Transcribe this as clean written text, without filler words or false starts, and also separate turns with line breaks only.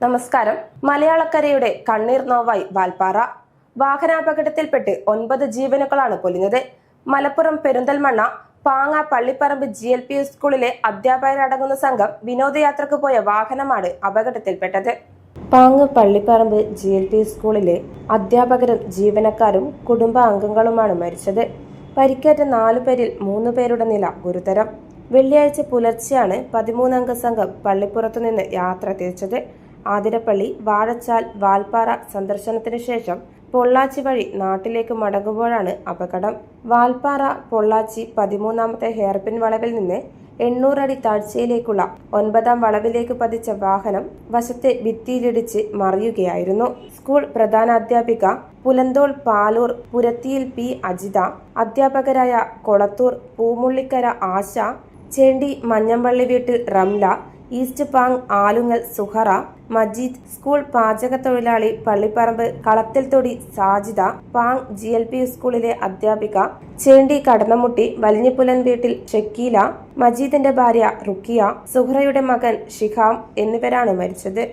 നമസ്കാരം. മലയാളക്കരയുടെ കണ്ണീർ നോവായി വാൽപ്പാറ. വാഹനാപകടത്തിൽപ്പെട്ട് 9 ജീവനുകളാണ് പൊലിഞ്ഞത്. മലപ്പുറം പെരിന്തൽമണ്ണ പാങ്ങ പള്ളിപ്പറമ്പ് GLP സ്കൂളിലെ അധ്യാപകരടങ്ങുന്ന സംഘം വിനോദയാത്രക്ക് പോയ വാഹനമാണ് അപകടത്തിൽപ്പെട്ടത്. പാങ്ങ് പള്ളിപ്പറമ്പ് GLP സ്കൂളിലെ അധ്യാപകരും ജീവനക്കാരും കുടുംബാംഗങ്ങളുമാണ് മരിച്ചത്. പരിക്കേറ്റ 4 പേരിൽ 3 പേരുടെ നില ഗുരുതരം. വെള്ളിയാഴ്ച പുലർച്ചെയാണ് 13 അംഗ സംഘം പള്ളിപ്പുറത്തുനിന്ന് യാത്ര തിരിച്ചത്. ആതിരപ്പള്ളി, വാഴച്ചാൽ, വാൽപ്പാറ സന്ദർശനത്തിന് ശേഷം പൊള്ളാച്ചി വഴി നാട്ടിലേക്ക് മടങ്ങുമ്പോഴാണ് അപകടം. വാൽപ്പാറ പൊള്ളാച്ചി 13ാമത്തെ ഹെയർപിൻ വളവിൽ നിന്ന് 800 അടി താഴ്ചയിലേക്കുള്ള 9ാം വളവിലേക്ക് പതിച്ച വാഹനം വശത്തെ ഭിത്തിയിലിടിച്ച് മറിയുകയായിരുന്നു. സ്കൂൾ പ്രധാനാധ്യാപിക പുലന്തോൾ പാലൂർ പുരത്തിയിൽ P അജിത, അധ്യാപകരായ കൊളത്തൂർ പൂമുള്ളിക്കര ആശ, ചേണ്ടി മഞ്ഞമ്പള്ളി വീട്ടിൽ റംല, ഈസ്റ്റ് പാങ് ആലുങ്ങൽ സുഹറ, മജീദ്, സ്കൂൾ പാചക തൊഴിലാളി പള്ളിപ്പറമ്പ് കളത്തിൽത്തൊടി സാജിദ, പാങ് GLP സ്കൂളിലെ അധ്യാപിക, ചേണ്ടി കടന്നമുട്ടി വലിഞ്ഞിപ്പുലൻ വീട്ടിൽ ഷക്കീല, മജീദിന്റെ ഭാര്യ റുക്കിയ, സുഹറയുടെ മകൻ ഷിഹാം എന്നിവരാണ് മരിച്ചത്.